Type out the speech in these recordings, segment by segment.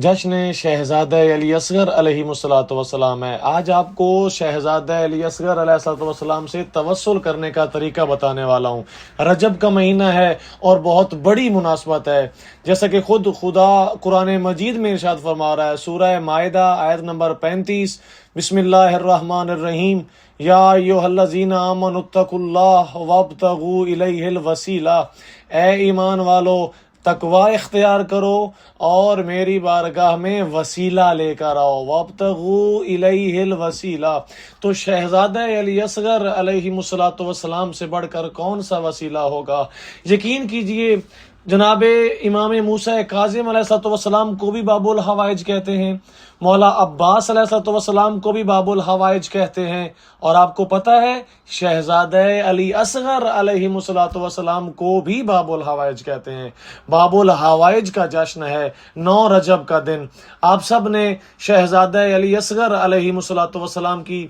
جشن شہزادہ علی اصغر علیہ الصلوۃ والسلام ہے۔ آج آپ کو شہزادہ علی اصغر علیہ الصلوۃ والسلام سے توسل کرنے کا طریقہ بتانے والا ہوں۔ رجب کا مہینہ ہے اور بہت بڑی مناسبت ہے، جیسا کہ خود خدا قرآن مجید میں ارشاد فرما رہا ہے، سورہ مائدہ آیت نمبر 35، بسم اللہ الرحمن الرحیم، یا ایھا الذین آمنوا اتقوا اللہ وابتغوا الیہ الوسیلہ، اے ایمان والو تقوی اختیار کرو اور میری بارگاہ میں وسیلہ لے کر آؤ، وابتغوا الیہ الوسیلہ۔ تو شہزادہ علی اصغر علیہ الصلوۃ والسلام سے بڑھ کر کون سا وسیلہ ہوگا؟ یقین کیجئے جناب امام موسیٰ کاظم علیہ الصلوۃ والسلام کو بھی باب الحوائج کہتے ہیں، مولا عباس علیہ الصلوۃ والسلام کو بھی باب الحوائج کہتے ہیں، اور آپ کو پتہ ہے شہزادہ علی اصغر علیہ الصلوۃ والسلام کو بھی باب الحوائج کہتے ہیں۔ باب الحوائج کا جشن ہے 9 رجب کا دن۔ آپ سب نے شہزادہ علی اصغر علیہ الصلوۃ والسلام کی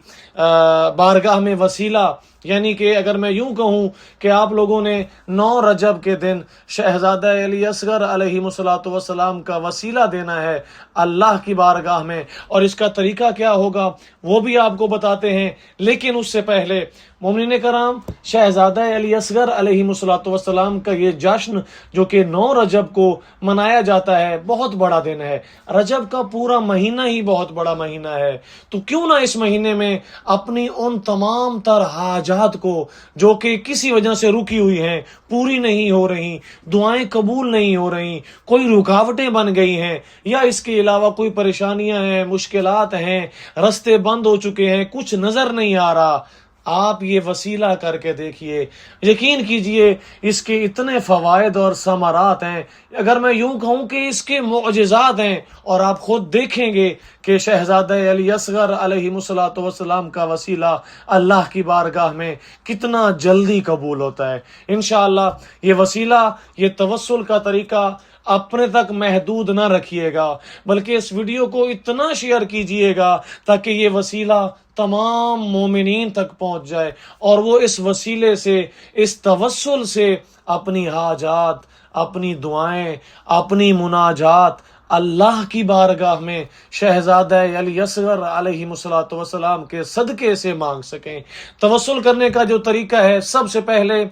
بارگاہ میں وسیلہ، یعنی کہ اگر میں یوں کہوں کہ آپ لوگوں نے 9 رجب کے دن شہزادہ علی اصغر علیہ الصلوۃ والسلام کا وسیلہ دینا ہے اللہ کی بارگاہ میں، اور اس کا طریقہ کیا ہوگا وہ بھی آپ کو بتاتے ہیں۔ لیکن اس سے پہلے مومنین کرام، شہزادہ علی اصغر علیہ الصلوۃ والسلام کا یہ جشن جو کہ 9 رجب کو منایا جاتا ہے بہت بڑا دن ہے۔ رجب کا پورا مہینہ ہی بہت بڑا مہینہ ہے، تو کیوں نہ اس مہینے میں اپنی ان تمام تر حاجات کو جو کہ کسی وجہ سے رکی ہوئی ہیں، پوری نہیں ہو رہی، دعائیں قبول نہیں ہو رہی، کوئی رکاوٹیں بن گئی ہیں، یا اس کے علاوہ کوئی پریشانیاں ہیں، مشکلات ہیں، رستے بند ہو چکے ہیں، کچھ نظر نہیں آ رہا، آپ یہ وسیلہ کر کے دیکھیے۔ یقین کیجئے اس کے اتنے فوائد اور ثمرات ہیں، اگر میں یوں کہوں کہ اس کے معجزات ہیں، اور آپ خود دیکھیں گے کہ شہزادہ علی اصغر علیہ الصلوۃ والسلام کا وسیلہ اللہ کی بارگاہ میں کتنا جلدی قبول ہوتا ہے۔ انشاءاللہ یہ وسیلہ، یہ توسل کا طریقہ اپنے تک محدود نہ رکھیے گا، بلکہ اس ویڈیو کو اتنا شیئر کیجئے گا تاکہ یہ وسیلہ تمام مومنین تک پہنچ جائے، اور وہ اس وسیلے سے، اس توسل سے اپنی حاجات، اپنی دعائیں، اپنی مناجات اللہ کی بارگاہ میں شہزادہ علی اصغر علیہ الصلوۃ والسلام کے صدقے سے مانگ سکیں۔ توسل کرنے کا جو طریقہ ہے، سب سے پہلے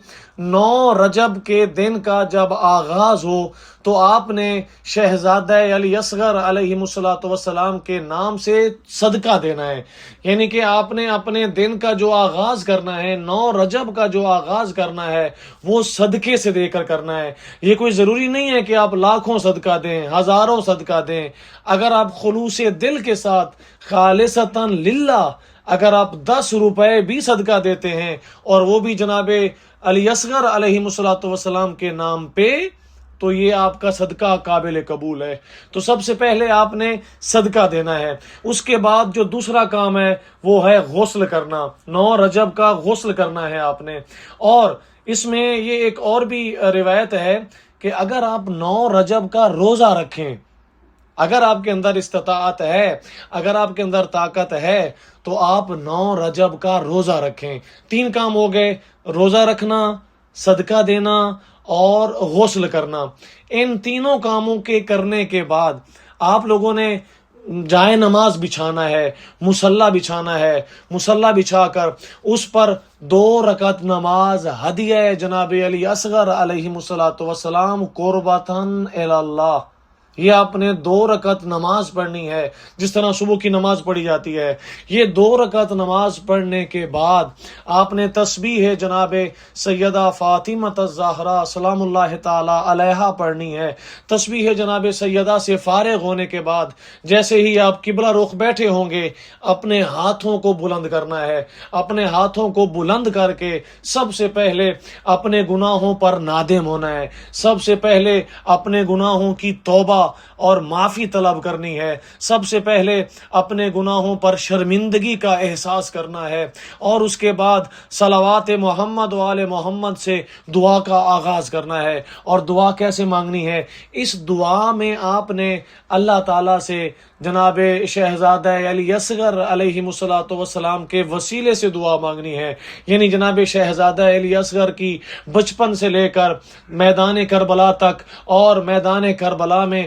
9 رجب کے دن کا جب آغاز ہو تو آپ نے شہزادہ علی اصغر علیہ الصلوۃ والسلام کے نام سے صدقہ دینا ہے، یعنی کہ آپ نے اپنے دن کا جو آغاز کرنا ہے، 9 رجب کا جو آغاز کرنا ہے، وہ صدقے سے دے کر کرنا ہے۔ یہ کوئی ضروری نہیں ہے کہ آپ لاکھوں صدقہ دیں، ہزاروں صدقہ دیں۔ اگر آپ خلوص دل کے ساتھ خالصتاً للہ اگر آپ 10 روپے بھی صدقہ دیتے ہیں، اور وہ بھی جناب علی اصغر علیہ الصلوۃ والسلام کے نام پہ، تو یہ آپ کا صدقہ قابل قبول ہے۔ تو سب سے پہلے آپ نے صدقہ دینا ہے۔ اس کے بعد جو دوسرا کام ہے وہ ہے غسل کرنا۔ 9 رجب کا غسل کرنا ہے آپ نے، اور اس میں یہ ایک اور بھی روایت ہے کہ اگر آپ 9 رجب کا روزہ رکھیں، اگر آپ کے اندر استطاعت ہے، اگر آپ کے اندر طاقت ہے، تو آپ 9 رجب کا روزہ رکھیں۔ 3 کام ہو گئے، روزہ رکھنا، صدقہ دینا اور غسل کرنا۔ ان تینوں کاموں کے کرنے کے بعد آپ لوگوں نے جائے نماز بچھانا ہے، مصلی بچھانا ہے، مصلی بچھا کر اس پر 2 رکعت نماز ہدیہ جناب علی اصغر علیہ الصلوۃ والسلام قربتاً الی اللہ، یہ آپ نے 2 رکعت نماز پڑھنی ہے، جس طرح صبح کی نماز پڑھی جاتی ہے۔ یہ 2 رکعت نماز پڑھنے کے بعد آپ نے تسبیح جناب سیدہ فاطمہ الزہرا سلام اللہ تعالی علیہا پڑھنی ہے۔ تسبیح جناب سیدہ سے فارغ ہونے کے بعد جیسے ہی آپ قبلہ رخ بیٹھے ہوں گے، اپنے ہاتھوں کو بلند کرنا ہے۔ اپنے ہاتھوں کو بلند کر کے سب سے پہلے اپنے گناہوں پر نادم ہونا ہے، سب سے پہلے اپنے گناہوں کی توبہ اور معافی طلب کرنی ہے، سب سے پہلے اپنے گناہوں پر شرمندگی کا احساس کرنا ہے، اور اس کے بعد صلوات محمد و آل محمد سے دعا کا آغاز کرنا ہے۔ اور دعا کیسے مانگنی ہے؟ اس دعا میں آپ نے اللہ تعالیٰ سے جناب شہزادہ علی اصغر علیہ الصلوۃ والسلام کے وسیلے سے دعا مانگنی ہے، یعنی جناب شہزادہ علی اصغر کی بچپن سے لے کر میدان کربلا تک، اور میدان کربلا میں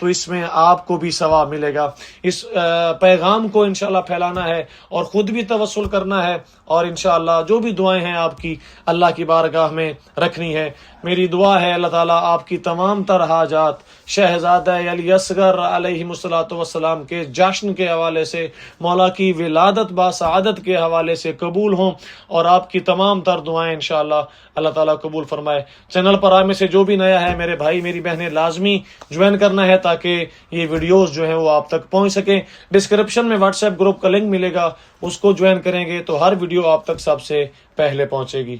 تو اس میں آپ کو بھی ثواب ملے گا. اس پیغام کو انشاءاللہ پھیلانا ہے اور خود بھی توسل کرنا ہے, اور انشاءاللہ جو بھی دعائیں ہیں آپ کی اللہ کی بارگاہ میں رکھنی ہے. میری دعا ہے اللہ تعالیٰ آپ کی تمام تر حاجات شہزادہ علی اصغر علیہ السلام کے جشن کے حوالے سے, مولا کی ولادت باسعادت کے حوالے سے قبول ہوں, اور آپ کی تمام تر دعائیں انشاءاللہ اللہ تعالیٰ قبول فرمائے. چینل پر آپ میں سے جو بھی نیا ہے, میرے بھائی میری بہنیں لازمی جوائن کرنا ہے تاکہ یہ ویڈیوز جو ہیں وہ آپ تک پہنچ سکیں. ڈسکرپشن میں واٹس ایپ گروپ کا لنک ملے گا, اس کو جوائن کریں گے تو ہر ویڈیو آپ تک سب سے پہلے پہنچے گی.